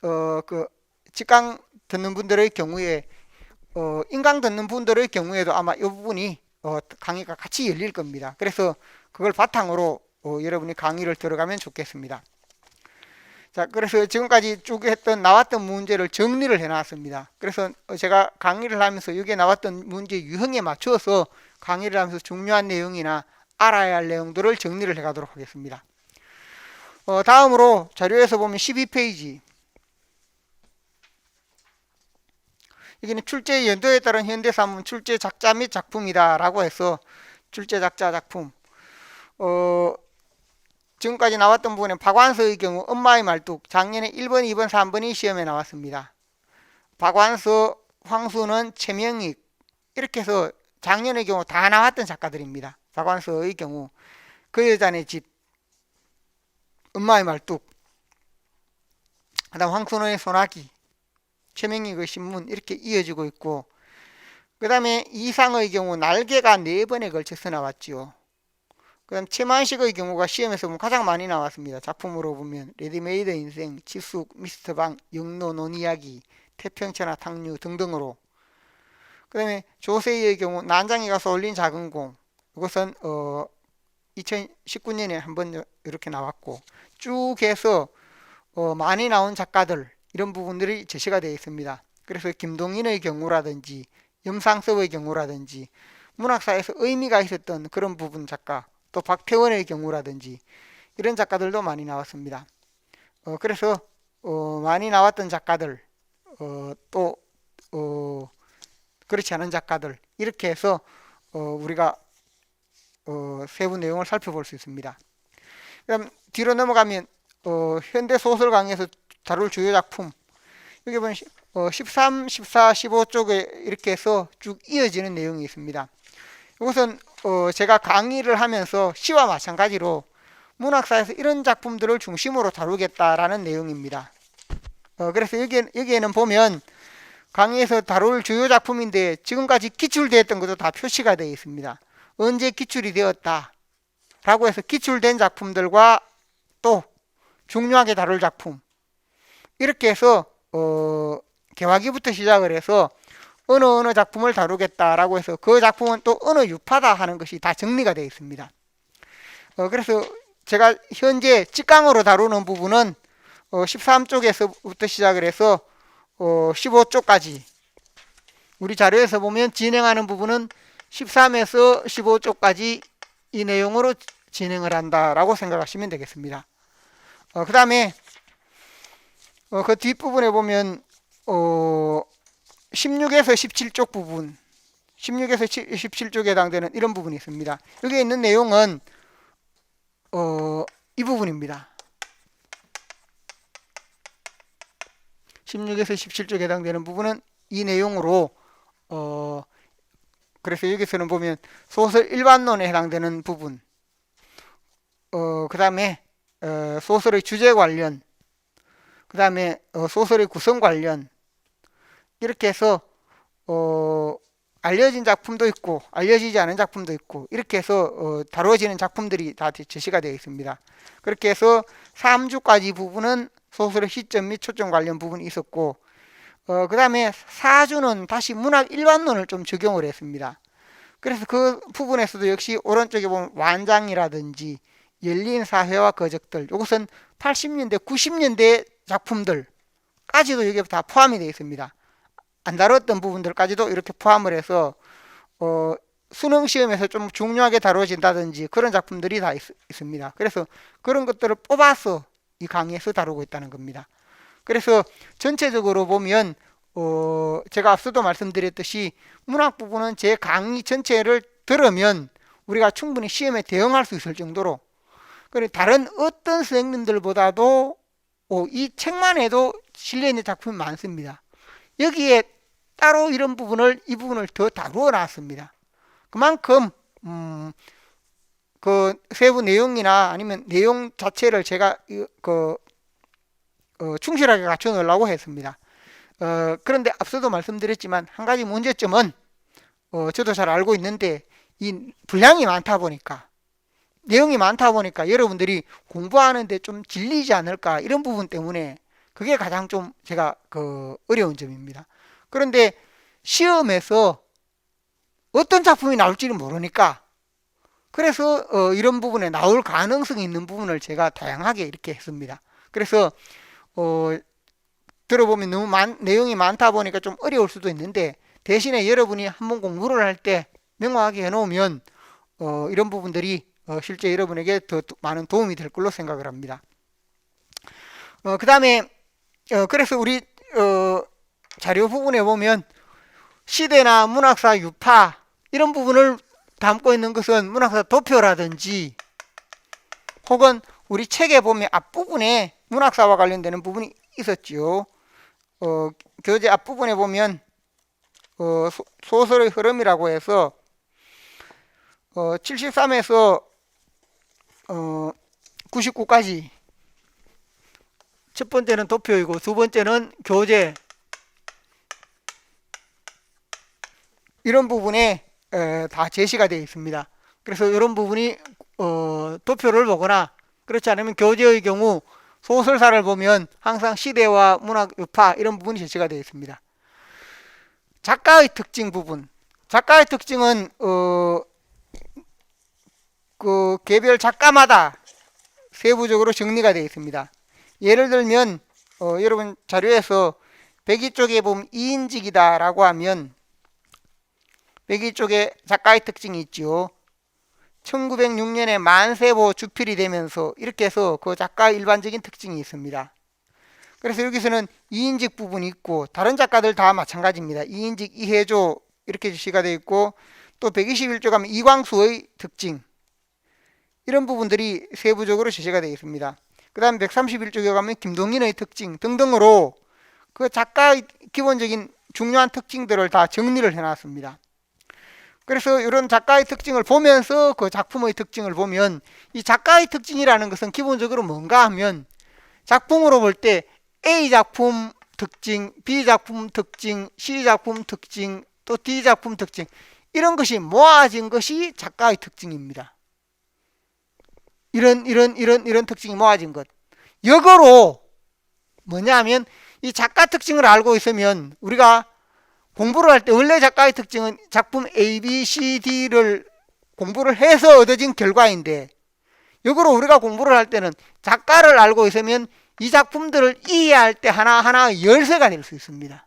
그 직강 듣는 분들의 경우에 인강 듣는 분들의 경우에도 아마 이 부분이 강의가 같이 열릴 겁니다. 그래서 그걸 바탕으로 여러분이 강의를 들어가면 좋겠습니다. 자, 그래서 지금까지 쭉 나왔던 문제를 정리를 해 놨습니다. 그래서 제가 강의를 하면서 여기에 나왔던 문제 유형에 맞춰서 강의를 하면서 중요한 내용이나 알아야 할 내용들을 정리를 해 가도록 하겠습니다. 다음으로 자료에서 보면 12페이지, 여기는 출제 연도에 따른 현대사문 출제 작자 및 작품이다 라고 해서 출제 작자 작품, 지금까지 나왔던 부분은 박완서의 경우 엄마의 말뚝 작년에 1번, 2번, 3번이 시험에 나왔습니다. 박완서, 황순원, 최명익 이렇게 해서 작년의 경우 다 나왔던 작가들입니다. 박완서의 경우 그 여자네 집, 엄마의 말뚝, 그 다음 황순원의 소나기, 최명익의 신문 이렇게 이어지고 있고, 그 다음에 이상의 경우 날개가 4번에 걸쳐서 나왔죠. 그 다음 최만식의 경우가 시험에서 보면 가장 많이 나왔습니다. 작품으로 보면 레디메이드 인생, 지숙, 미스터방, 영로 논이야기, 태평천하 탕류 등등으로. 그 다음에 조세희의 경우 난장이 가서 올린 작은 공, 이것은 2019년에 한번 이렇게 나왔고, 쭉 해서 많이 나온 작가들 이런 부분들이 제시가 되어 있습니다. 그래서 김동인의 경우라든지 염상섭의 경우라든지 문학사에서 의미가 있었던 그런 부분 작가, 또 박태원의 경우라든지 이런 작가들도 많이 나왔습니다. 그래서 많이 나왔던 작가들, 또 그렇지 않은 작가들, 이렇게 해서 우리가 세부 내용을 살펴볼 수 있습니다. 그럼 뒤로 넘어가면 현대 소설 강의에서 다룰 주요 작품, 여기 보면 13, 14, 15쪽에 이렇게 해서 쭉 이어지는 내용이 있습니다. 이것은 제가 강의를 하면서 시와 마찬가지로 문학사에서 이런 작품들을 중심으로 다루겠다라는 내용입니다. 그래서 여기에는 보면 강의에서 다룰 주요 작품인데 지금까지 기출되었던 것도 다 표시가 되어 있습니다. 언제 기출이 되었다 라고 해서 기출된 작품들과 또 중요하게 다룰 작품, 이렇게 해서 개화기부터 시작을 해서 어느 작품을 다루겠다라고 해서 그 작품은 또 어느 유파다 하는 것이 다 정리가 되어 있습니다. 그래서 제가 현재 직강으로 다루는 부분은 13쪽에서부터 시작을 해서 15쪽까지, 우리 자료에서 보면 진행하는 부분은 13에서 15쪽까지 이 내용으로 진행을 한다라고 생각하시면 되겠습니다. 그 다음에 그 뒷부분에 보면 16에서 17쪽 부분, 16에서 17쪽에 해당되는 이런 부분이 있습니다. 여기 있는 내용은 이 부분입니다. 16에서 17쪽에 해당되는 부분은 이 내용으로 그래서 여기서는 보면 소설 일반론에 해당되는 부분, 그 다음에 소설의 주제 관련, 그 다음에 소설의 구성 관련, 이렇게 해서 알려진 작품도 있고 알려지지 않은 작품도 있고 이렇게 해서 다루어지는 작품들이 다 제시가 되어 있습니다. 그렇게 해서 3주까지 부분은 소설의 시점 및 초점 관련 부분이 있었고, 그 다음에 4주는 다시 문학 일반론을 좀 적용을 했습니다. 그래서 그 부분에서도 역시 오른쪽에 보면 완장이라든지 열린 사회와 거적들, 이것은 80년대 90년대 작품들까지도 여기에 다 포함이 되어 있습니다. 안 다뤘던 부분들까지도 이렇게 포함을 해서 수능 시험에서 좀 중요하게 다뤄진다든지 그런 작품들이 다 있습니다. 그래서 그런 것들을 뽑아서 이 강의에서 다루고 있다는 겁니다. 그래서 전체적으로 보면 제가 앞서도 말씀드렸듯이 문학 부분은 제 강의 전체를 들으면 우리가 충분히 시험에 대응할 수 있을 정도로, 다른 어떤 선생님들보다도 이 책만 해도 실려있는 작품이 많습니다. 여기에 따로 이 부분을 더 다루어 놨습니다. 그만큼 그 세부 내용이나 아니면 내용 자체를 제가 충실하게 갖춰 놓으려고 했습니다. 그런데 앞서도 말씀드렸지만 한 가지 문제점은 저도 잘 알고 있는데 이 분량이 많다 보니까, 내용이 많다 보니까 여러분들이 공부하는데 좀 질리지 않을까, 이런 부분 때문에 그게 가장 좀 제가 어려운 점입니다. 그런데 시험에서 어떤 작품이 나올지는 모르니까, 그래서 이런 부분에 나올 가능성이 있는 부분을 제가 다양하게 이렇게 했습니다. 그래서 들어보면 너무 내용이 많다 보니까 좀 어려울 수도 있는데, 대신에 여러분이 한번 공부를 할 때 명확하게 해놓으면 이런 부분들이 실제 여러분에게 더 많은 도움이 될 걸로 생각을 합니다. 그 다음에 그래서 우리 자료 부분에 보면 시대나 문학사 유파 이런 부분을 담고 있는 것은 문학사 도표라든지, 혹은 우리 책에 보면 앞부분에 문학사와 관련되는 부분이 있었죠. 교재 앞부분에 보면 소설의 흐름이라고 해서 73에서 99까지 첫 번째는 도표이고 두 번째는 교재, 이런 부분에 다 제시가 되어 있습니다. 그래서 이런 부분이 도표를 보거나 그렇지 않으면 교재의 경우 소설사를 보면 항상 시대와 문학 유파 이런 부분이 제시가 되어 있습니다. 작가의 특징 부분, 작가의 특징은 그 개별 작가마다 세부적으로 정리가 되어 있습니다. 예를 들면 여러분 자료에서 102쪽에 보면 이인직이다 라고 하면 102쪽에 작가의 특징이 있죠. 1906년에 만세보 주필이 되면서 이렇게 해서 그 작가의 일반적인 특징이 있습니다. 그래서 여기서는 이인직 부분이 있고 다른 작가들 다 마찬가지입니다. 이인직, 이혜조 이렇게 제시가 되어 있고 또 121조 가면 이광수의 특징 이런 부분들이 세부적으로 제시가 되어 있습니다. 그 다음 131쪽에 가면 김동인의 특징 등등으로 그 작가의 기본적인 중요한 특징들을 다 정리를 해놨습니다. 그래서 이런 작가의 특징을 보면서 그 작품의 특징을 보면 이 작가의 특징이라는 것은 기본적으로 뭔가 하면 작품으로 볼 때 A 작품 특징, B 작품 특징, C 작품 특징, 또 D 작품 특징 이런 것이 모아진 것이 작가의 특징입니다. 이런 특징이 모아진 것. 역으로 뭐냐면 이 작가 특징을 알고 있으면 우리가 공부를 할 때 원래 작가의 특징은 작품 A, B, C, D를 공부를 해서 얻어진 결과인데 역으로 우리가 공부를 할 때는 작가를 알고 있으면 이 작품들을 이해할 때 하나하나 열쇠가 될 수 있습니다.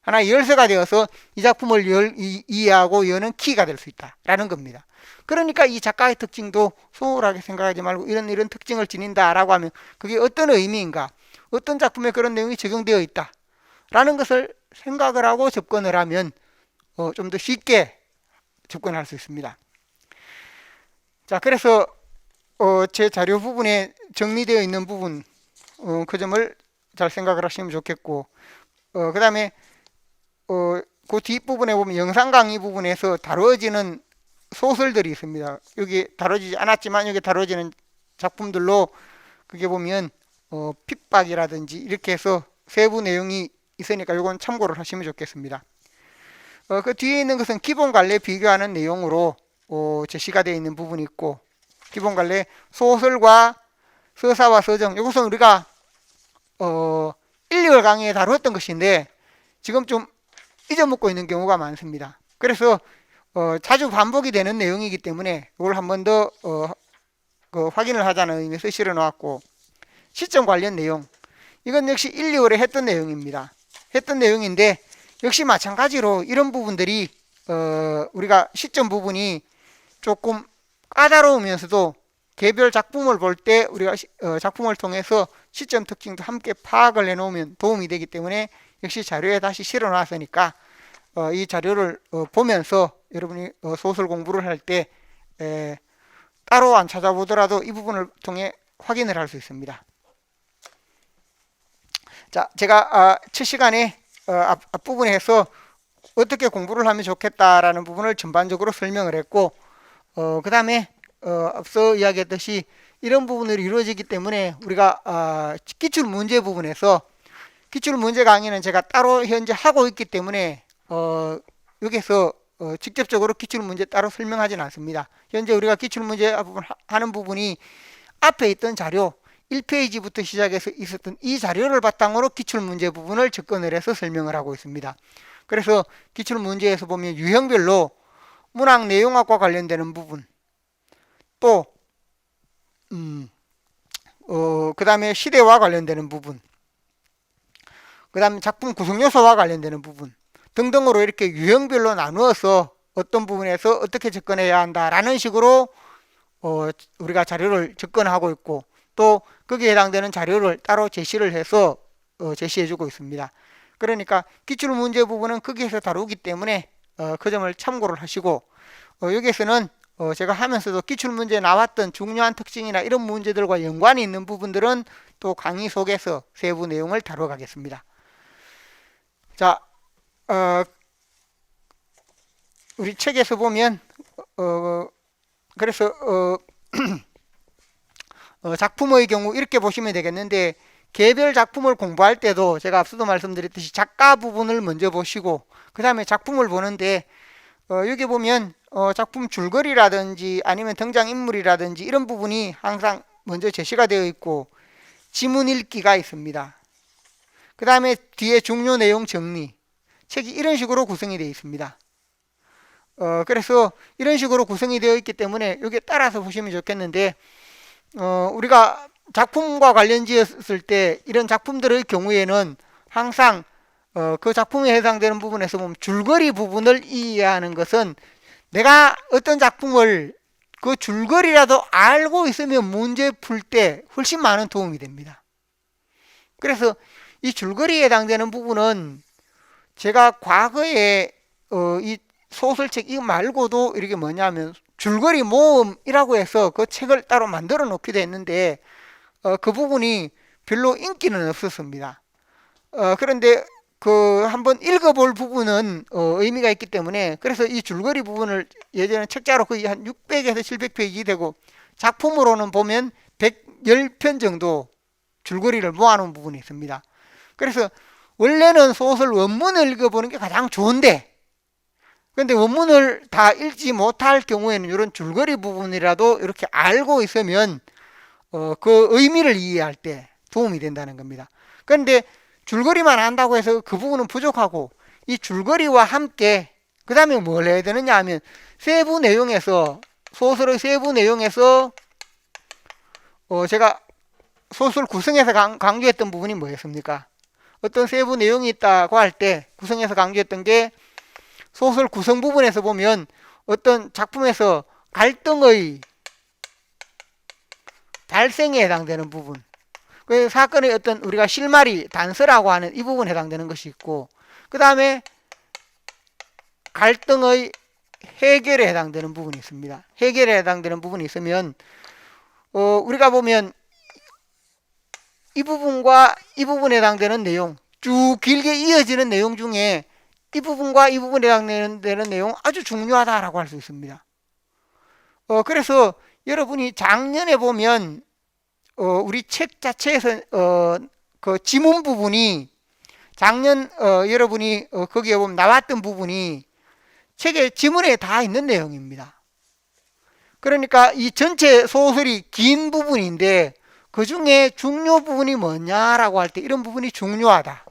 하나 열쇠가 되어서 이 작품을 이해하고 여는 키가 될 수 있다라는 겁니다. 그러니까 이 작가의 특징도 소홀하게 생각하지 말고 이런 특징을 지닌다라고 하면 그게 어떤 의미인가, 어떤 작품에 그런 내용이 적용되어 있다라는 것을 생각을 하고 접근을 하면 좀 더 쉽게 접근할 수 있습니다. 자, 그래서 제 자료 부분에 정리되어 있는 부분 그 점을 잘 생각을 하시면 좋겠고 그 다음에 그 뒷부분에 보면 영상 강의 부분에서 다뤄지는 소설들이 있습니다. 여기 다뤄지지 않았지만 여기 다뤄지는 작품들로 그게 보면 핍박이라든지 이렇게 해서 세부 내용이 있으니까 이건 참고를 하시면 좋겠습니다. 그 뒤에 있는 것은 기본 관례 비교하는 내용으로 제시가 되어 있는 부분이 있고 기본 관례 소설과 서사와 서정 이것은 우리가 1, 2월 강의에 다루었던 것인데 지금 좀 잊어먹고 있는 경우가 많습니다. 그래서 자주 반복이 되는 내용이기 때문에 이걸 한 번 더 확인을 하자는 의미에서 실어 놓았고 시점 관련 내용 이건 역시 1, 2월에 했던 내용입니다. 했던 내용인데 역시 마찬가지로 이런 부분들이 우리가 시점 부분이 조금 까다로우면서도 개별 작품을 볼 때 우리가 작품을 통해서 시점 특징도 함께 파악을 해놓으면 도움이 되기 때문에 역시 자료에 다시 실어 놨으니까 이 자료를 보면서 여러분이 소설 공부를 할 때 따로 안 찾아보더라도 이 부분을 통해 확인을 할 수 있습니다. 자, 제가 첫 시간에 앞부분에 해서 어떻게 공부를 하면 좋겠다라는 부분을 전반적으로 설명을 했고 그 다음에 앞서 이야기했듯이 이런 부분들이 이루어지기 때문에 우리가 기출문제 부분에서 기출문제 강의는 제가 따로 현재 하고 있기 때문에 여기서 직접적으로 기출문제 따로 설명하지는 않습니다. 현재 우리가 기출문제 하는 부분이 앞에 있던 자료 1페이지부터 시작해서 있었던 이 자료를 바탕으로 기출문제 부분을 접근을 해서 설명을 하고 있습니다. 그래서 기출문제에서 보면 유형별로 문학 내용학과 관련되는 부분 또 그 다음에 시대와 관련되는 부분 그 다음에 작품 구성요소와 관련되는 부분 등등으로 이렇게 유형별로 나누어서 어떤 부분에서 어떻게 접근해야 한다라는 식으로 우리가 자료를 접근하고 있고 또 거기에 해당되는 자료를 따로 제시를 해서 제시해주고 있습니다. 그러니까 기출문제 부분은 거기에서 다루기 때문에 그 점을 참고를 하시고 여기에서는 제가 하면서도 기출문제에 나왔던 중요한 특징이나 이런 문제들과 연관이 있는 부분들은 또 강의 속에서 세부 내용을 다뤄가겠습니다. 자, 우리 책에서 보면 그래서 작품의 경우 이렇게 보시면 되겠는데 개별 작품을 공부할 때도 제가 앞서도 말씀드렸듯이 작가 부분을 먼저 보시고 그 다음에 작품을 보는데 여기 보면 작품 줄거리라든지 아니면 등장인물이라든지 이런 부분이 항상 먼저 제시가 되어 있고 지문 읽기가 있습니다. 그 다음에 뒤에 중요 내용 정리 책이 이런 식으로 구성이 되어 있습니다. 그래서 이런 식으로 구성이 되어 있기 때문에 여기에 따라서 보시면 좋겠는데 우리가 작품과 관련 지었을 때 이런 작품들의 경우에는 항상 그 작품에 해당되는 부분에서 보면 줄거리 부분을 이해하는 것은 내가 어떤 작품을 그 줄거리라도 알고 있으면 문제 풀 때 훨씬 많은 도움이 됩니다. 그래서 이 줄거리에 해당되는 부분은 제가 과거에 이 소설책 이거 말고도 이렇게 뭐냐면 줄거리 모음이라고 해서 그 책을 따로 만들어 놓기도 했는데 그 부분이 별로 인기는 없었습니다. 그런데 그 한번 읽어볼 부분은 의미가 있기 때문에 그래서 이 줄거리 부분을 예전에 책자로 거의 한 600에서 700페이지 되고 작품으로는 보면 110편 정도 줄거리를 모아놓은 부분이 있습니다. 그래서 원래는 소설 원문을 읽어보는 게 가장 좋은데 근데 원문을 다 읽지 못할 경우에는 이런 줄거리 부분이라도 이렇게 알고 있으면 그 의미를 이해할 때 도움이 된다는 겁니다. 그런데 줄거리만 안다고 해서 그 부분은 부족하고 이 줄거리와 함께 그 다음에 뭘 해야 되느냐 하면 세부 내용에서 소설의 세부 내용에서 제가 소설 구성에서 강조했던 부분이 뭐였습니까? 어떤 세부 내용이 있다고 할 때 구성에서 강조했던 게 소설 구성 부분에서 보면 어떤 작품에서 갈등의 발생에 해당되는 부분 그 사건의 어떤 우리가 실마리 단서라고 하는 이 부분에 해당되는 것이 있고 그 다음에 갈등의 해결에 해당되는 부분이 있습니다. 해결에 해당되는 부분이 있으면 우리가 보면 이 부분과 이 부분에 해당되는 내용 쭉 길게 이어지는 내용 중에 이 부분과 이 부분에 해당되는 내용 아주 중요하다라고 할 수 있습니다. 그래서 여러분이 작년에 보면 우리 책 자체에서 그 지문 부분이 작년 여러분이 거기에 보면 나왔던 부분이 책의 지문에 다 있는 내용입니다. 그러니까 이 전체 소설이 긴 부분인데 그 중에 중요 부분이 뭐냐라고 할 때 이런 부분이 중요하다.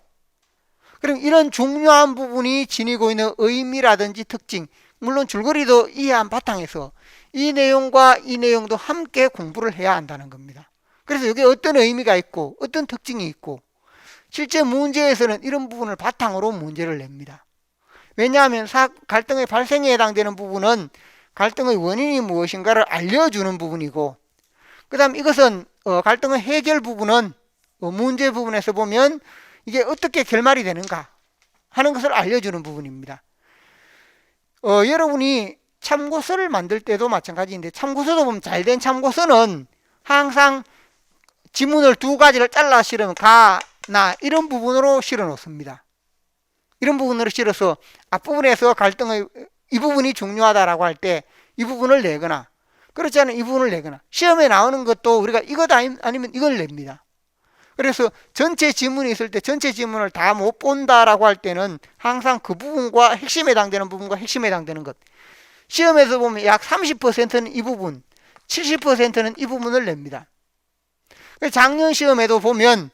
그럼 이런 중요한 부분이 지니고 있는 의미라든지 특징, 물론 줄거리도 이해한 바탕에서 이 내용과 이 내용도 함께 공부를 해야 한다는 겁니다. 그래서 여기에 어떤 의미가 있고 어떤 특징이 있고 실제 문제에서는 이런 부분을 바탕으로 문제를 냅니다. 왜냐하면 갈등의 발생에 해당되는 부분은 갈등의 원인이 무엇인가를 알려주는 부분이고 그 다음 이것은 갈등의 해결 부분은 문제 부분에서 보면 이게 어떻게 결말이 되는가 하는 것을 알려주는 부분입니다. 여러분이 참고서를 만들 때도 마찬가지인데 참고서도 보면 잘된 참고서는 항상 지문을 두 가지를 잘라 실으면 가, 나 이런 부분으로 실어 놓습니다. 이런 부분으로 실어서 앞부분에서 갈등의 이 부분이 중요하다라고 할 때 이 부분을 내거나 그렇지 않으면 이 부분을 내거나 시험에 나오는 것도 우리가 이것 아니면 이걸 냅니다. 그래서 전체 지문이 있을 때 전체 지문을 다 못 본다라고 할 때는 항상 그 부분과 핵심에 해당되는 부분과 핵심에 해당되는 것 시험에서 보면 약 30%는 이 부분 70%는 이 부분을 냅니다. 작년 시험에도 보면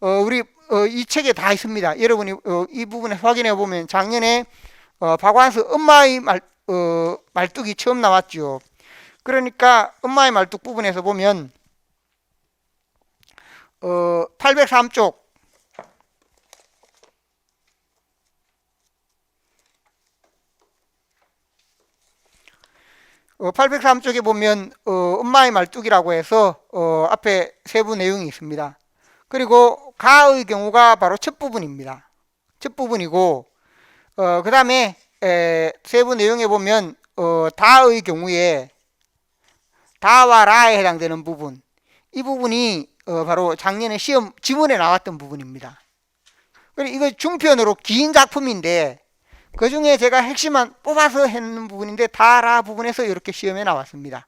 우리 이 책에 다 있습니다. 여러분이 이 부분에 확인해 보면 작년에 박완서 엄마의 말뚝이 처음 나왔죠. 그러니까 엄마의 말뚝 부분에서 보면 803쪽 803쪽에 보면 엄마의 말뚝이라고 해서 앞에 세부 내용이 있습니다. 그리고 가의 경우가 바로 첫 부분입니다. 첫 부분이고 그 다음에 세부 내용에 보면 다의 경우에 다와 라에 해당되는 부분 이 부분이 바로 작년에 시험 지문에 나왔던 부분입니다. 그리고 이거 중편으로 긴 작품인데 그 중에 제가 핵심만 뽑아서 했는 부분인데 다라 부분에서 이렇게 시험에 나왔습니다.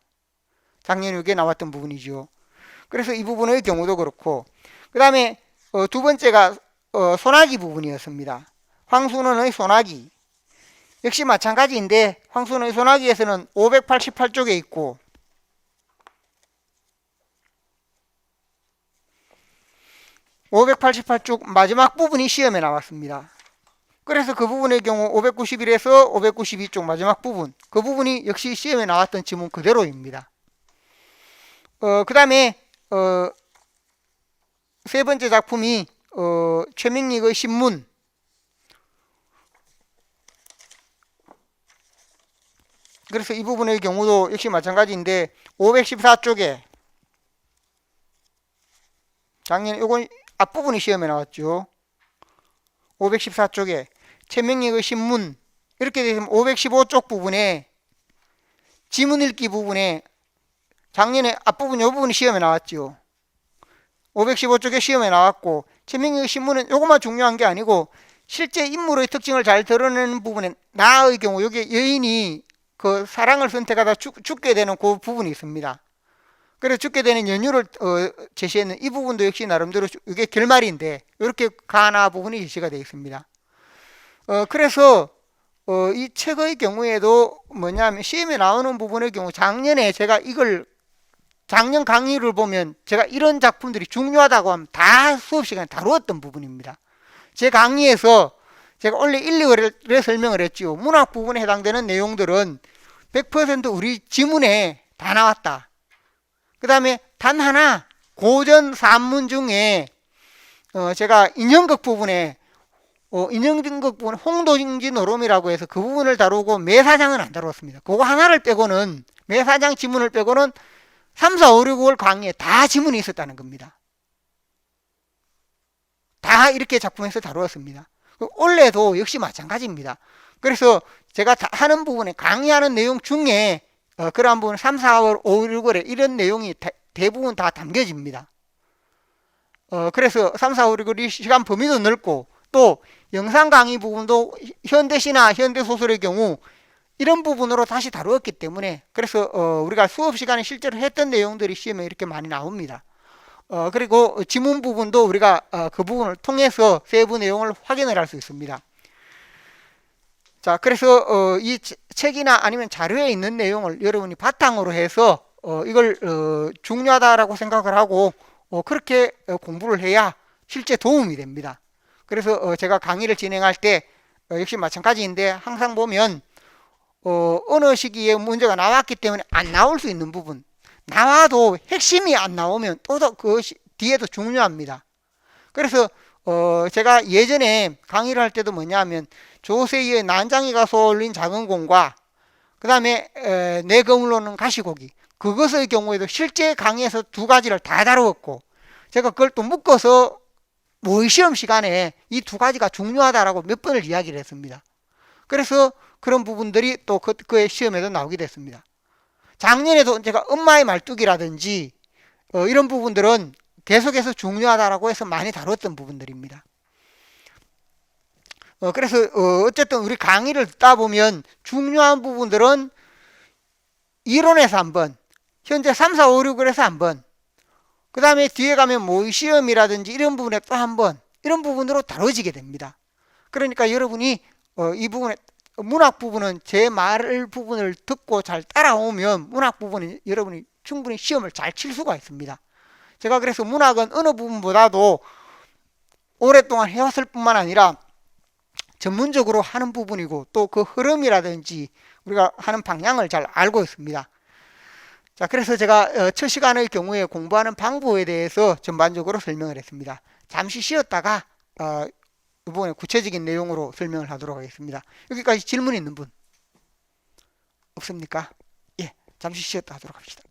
작년에 이게 나왔던 부분이죠. 그래서 이 부분의 경우도 그렇고 그 다음에 두 번째가 소나기 부분이었습니다. 황순원의 소나기 역시 마찬가지인데 황순원의 소나기에서는 588쪽에 있고 588쪽 마지막 부분이 시험에 나왔습니다. 그래서 그 부분의 경우 591에서 592쪽 마지막 부분 그 부분이 역시 시험에 나왔던 지문 그대로입니다. 그 다음에 세 번째 작품이 최명릭의 신문 그래서 이 부분의 경우도 역시 마찬가지인데 514쪽에 작년에 이건 앞부분이 시험에 나왔죠. 514쪽에 최명익의 신문 이렇게 되면 515쪽 부분에 지문 읽기 부분에 작년에 앞부분 이 부분이 시험에 나왔죠. 515쪽에 시험에 나왔고 최명익의 신문은 이것만 중요한 게 아니고 실제 인물의 특징을 잘 드러내는 부분에 나의 경우 여기 여인이 그 사랑을 선택하다 죽게 되는 그 부분이 있습니다. 그래서 죽게 되는 연유를 제시했는 이 부분도 역시 나름대로 이게 결말인데 이렇게 가나 부분이 제시가 되어 있습니다. 그래서 이 책의 경우에도 뭐냐면 시험에 나오는 부분의 경우 작년에 제가 이걸 작년 강의를 보면 제가 이런 작품들이 중요하다고 하면 다 수업 시간에 다루었던 부분입니다. 제 강의에서 제가 원래 1, 2월에 설명을 했지요. 문학 부분에 해당되는 내용들은 100% 우리 지문에 다 나왔다. 그 다음에 단 하나 고전 산문 중에 제가 인형극 부분에 인형극 부분 홍도징지 노름이라고 해서 그 부분을 다루고 매사장은 안 다루었습니다. 그거 하나를 빼고는 매사장 지문을 빼고는 3, 4, 5, 6, 5월 강의에 다 지문이 있었다는 겁니다. 다 이렇게 작품에서 다루었습니다. 올해도 역시 마찬가지입니다. 그래서 제가 하는 부분에 강의하는 내용 중에 그러한 부분 3, 4월, 5, 6월에 이런 내용이 대부분 다 담겨집니다. 그래서 3, 4, 5, 6월 이 시간 범위도 넓고 또 영상 강의 부분도 현대시나 현대소설의 경우 이런 부분으로 다시 다루었기 때문에 그래서 우리가 수업 시간에 실제로 했던 내용들이 시험에 이렇게 많이 나옵니다. 그리고 지문 부분도 우리가 그 부분을 통해서 세부 내용을 확인을 할 수 있습니다. 자, 그래서 이 책이나 아니면 자료에 있는 내용을 여러분이 바탕으로 해서 이걸 중요하다라고 생각을 하고 그렇게 공부를 해야 실제 도움이 됩니다. 그래서 제가 강의를 진행할 때 역시 마찬가지인데 항상 보면 어느 시기에 문제가 나왔기 때문에 안 나올 수 있는 부분 나와도 핵심이 안 나오면 또 그 뒤에도 중요합니다. 그래서 제가 예전에 강의를 할 때도 뭐냐면 조세희의 난장이 가서 올린 작은 공과 그 다음에 내 거물로는 가시고기 그것의 경우에도 실제 강의에서 두 가지를 다 다루었고 제가 그걸 또 묶어서 모의시험 시간에 이 두 가지가 중요하다라고 몇 번을 이야기를 했습니다. 그래서 그런 부분들이 또 그의 시험에도 나오게 됐습니다. 작년에도 제가 엄마의 말뚝이라든지 이런 부분들은 계속해서 중요하다라고 해서 많이 다뤘던 부분들입니다. 그래서 어쨌든 우리 강의를 듣다 보면 중요한 부분들은 이론에서 한번 현재 3, 4, 5, 6에서 한번 그 다음에 뒤에 가면 모의시험이라든지 이런 부분에 또 한번 이런 부분으로 다뤄지게 됩니다. 그러니까 여러분이 이 부분에 문학 부분은 제 말 부분을 듣고 잘 따라오면 문학 부분은 여러분이 충분히 시험을 잘 칠 수가 있습니다. 제가 그래서 문학은 어느 부분보다도 오랫동안 해왔을 뿐만 아니라 전문적으로 하는 부분이고 또 그 흐름이라든지 우리가 하는 방향을 잘 알고 있습니다. 자, 그래서 제가 첫 시간의 경우에 공부하는 방법에 대해서 전반적으로 설명을 했습니다. 잠시 쉬었다가 이번에 구체적인 내용으로 설명을 하도록 하겠습니다. 여기까지 질문 있는 분 없습니까? 예, 잠시 쉬었다 하도록 합시다.